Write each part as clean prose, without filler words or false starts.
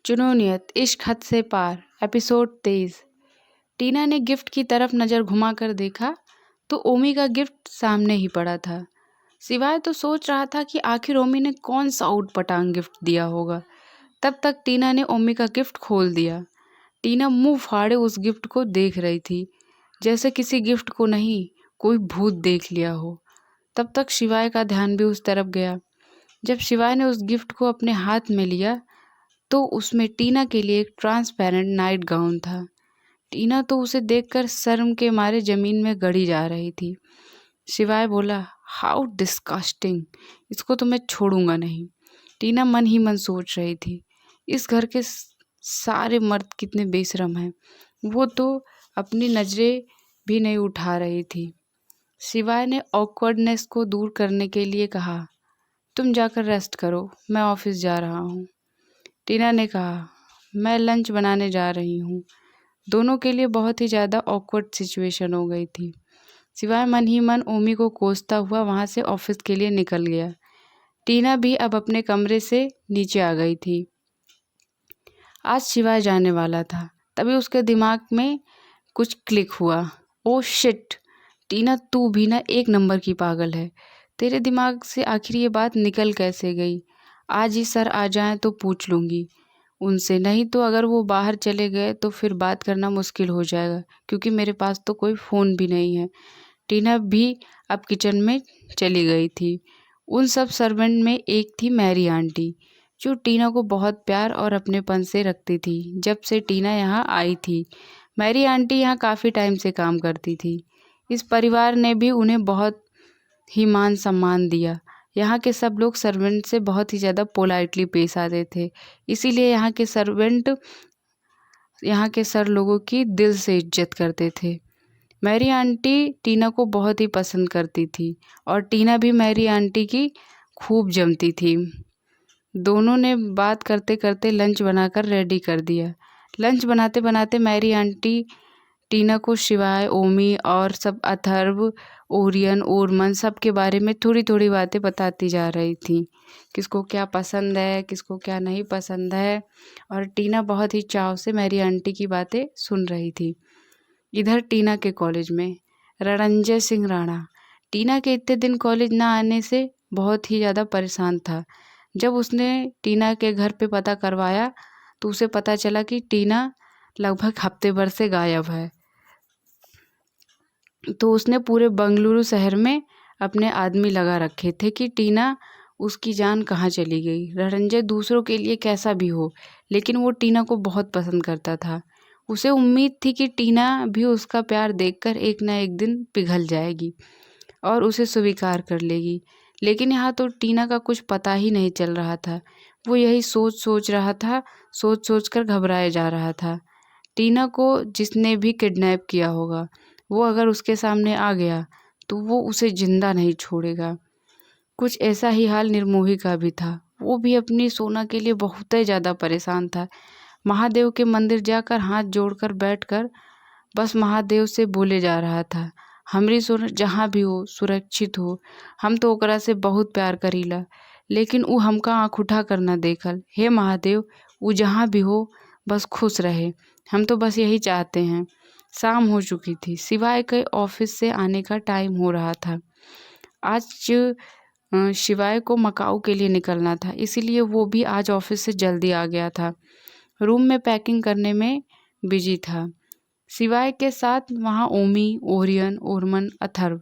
चुनौनियत इश्क हद से पार एपिसोड 23। टीना ने गिफ्ट की तरफ नज़र घुमाकर देखा तो ओमी का गिफ्ट सामने ही पड़ा था। सिवाय तो सोच रहा था कि आखिर ओमी ने कौन सा ऊटपटांग गिफ्ट दिया होगा। तब तक टीना ने ओमी का गिफ्ट खोल दिया। टीना मुंह फाड़े उस गिफ्ट को देख रही थी, जैसे किसी गिफ्ट को नहीं कोई भूत देख लिया हो। तब तक शिवाय का ध्यान भी उस तरफ गया। जब शिवाय ने उस गिफ्ट को अपने हाथ में लिया तो उसमें टीना के लिए एक ट्रांसपेरेंट नाइट गाउन था। टीना तो उसे देखकर शर्म के मारे जमीन में गड़ी जा रही थी। शिवाय बोला, हाउ डिस्कस्टिंग, इसको तो मैं छोड़ूंगा नहीं। टीना मन ही मन सोच रही थी, इस घर के सारे मर्द कितने बेशरम हैं। वो तो अपनी नजरें भी नहीं उठा रही थी। शिवाय ने ऑकवर्डनेस को दूर करने के लिए कहा, तुम जाकर रेस्ट करो, मैं ऑफिस जा रहा हूँ। टीना ने कहा, मैं लंच बनाने जा रही हूँ। दोनों के लिए बहुत ही ज़्यादा ऑकवर्ड सिचुएशन हो गई थी। सिवाय मन ही मन ओमी को कोसता हुआ वहाँ से ऑफिस के लिए निकल गया। टीना भी अब अपने कमरे से नीचे आ गई थी। आज शिवाय जाने वाला था, तभी उसके दिमाग में कुछ क्लिक हुआ। ओ शिट, टीना तू भी ना एक नंबर की पागल है। तेरे दिमाग से आखिर ये बात निकल कैसे गई? आज ही सर आ जाएं तो पूछ लूँगी उनसे, नहीं तो अगर वो बाहर चले गए तो फिर बात करना मुश्किल हो जाएगा, क्योंकि मेरे पास तो कोई फ़ोन भी नहीं है। टीना भी अब किचन में चली गई थी। उन सब सर्वेंट में एक थी मैरी आंटी, जो टीना को बहुत प्यार और अपनेपन से रखती थी। जब से टीना यहाँ आई थी, मैरी आंटी यहाँ काफ़ी टाइम से काम करती थी। इस परिवार ने भी उन्हें बहुत ही मान सम्मान दिया। यहाँ के सब लोग सर्वेंट से बहुत ही ज़्यादा पोलाइटली पेश आते थे, इसीलिए यहाँ के सर्वेंट यहाँ के सर लोगों की दिल से इज्जत करते थे। मैरी आंटी टीना को बहुत ही पसंद करती थी और टीना भी मैरी आंटी की खूब जमती थी। दोनों ने बात करते करते लंच बनाकर रेडी कर दिया। लंच बनाते बनाते मैरी आंटी टीना को शिवाय, ओमी और सब अथर्व, ओरियन, ओरमन सब के बारे में थोड़ी थोड़ी बातें बताती जा रही थी। किसको क्या पसंद है, किसको क्या नहीं पसंद है, और टीना बहुत ही चाव से मैरी आंटी की बातें सुन रही थी। इधर टीना के कॉलेज में रणंजय सिंह राणा टीना के इतने दिन कॉलेज ना आने से बहुत ही ज़्यादा परेशान था। जब उसने टीना के घर पे पता करवाया तो उसे पता चला कि टीना लगभग हफ्ते भर से गायब है। तो उसने पूरे बंगलुरु शहर में अपने आदमी लगा रखे थे कि टीना उसकी जान कहाँ चली गई। रणंजय दूसरों के लिए कैसा भी हो, लेकिन वो टीना को बहुत पसंद करता था। उसे उम्मीद थी कि टीना भी उसका प्यार देखकर एक ना एक दिन पिघल जाएगी और उसे स्वीकार कर लेगी। लेकिन यहाँ तो टीना का कुछ पता ही नहीं चल रहा था। वो यही सोच रहा था, सोच कर घबराए जा रहा था। टीना को जिसने भी किडनैप किया होगा, वो अगर उसके सामने आ गया तो वो उसे जिंदा नहीं छोड़ेगा। कुछ ऐसा ही हाल निर्मोही का भी था। वो भी अपनी सोना के लिए बहुत ही ज़्यादा परेशान था। महादेव के मंदिर जाकर हाथ जोड़कर बैठकर बस महादेव से बोले जा रहा था, हमरी सोना जहाँ भी हो सुरक्षित हो। हम तो ओकरा से बहुत प्यार करीला, लेकिन ऊ हमका आँख उठा कर न देखल। हे महादेव, ऊ जहाँ भी हो बस खुश रहे, हम तो बस यही चाहते हैं। शाम हो चुकी थी, सिवाय के ऑफिस से आने का टाइम हो रहा था। आज शिवाय को मकाऊ के लिए निकलना था, इसीलिए वो भी आज ऑफिस से जल्दी आ गया था। रूम में पैकिंग करने में बिजी था। सिवाय के साथ वहाँ ओमी, ओरियन, ओरमन, अथर्व।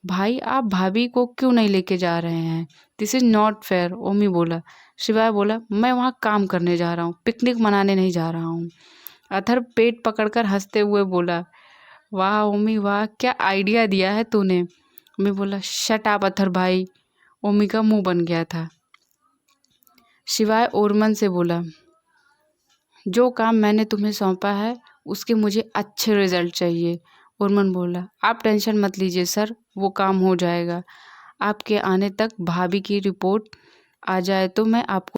भाई, आप भाभी को क्यों नहीं लेके जा रहे हैं? दिस इज नॉट फेयर, ओमी बोला। शिवाय बोला, मैं वहाँ काम करने जा रहा हूँ, पिकनिक मनाने नहीं जा रहा हूँ। अथर्व पेट पकड़कर हंसते हुए बोला, वाह ओमी वाह, क्या आइडिया दिया है तूने। ओमी बोला, शट अप अथर्व भाई। ओमी का मुंह बन गया था। शिवाय ओरमन से बोला, जो काम मैंने तुम्हें सौंपा है उसके मुझे अच्छे रिजल्ट चाहिए। ओरमन बोला, आप टेंशन मत लीजिए सर, वो काम हो जाएगा। आपके आने तक भाभी की रिपोर्ट आ जाए तो मैं आपको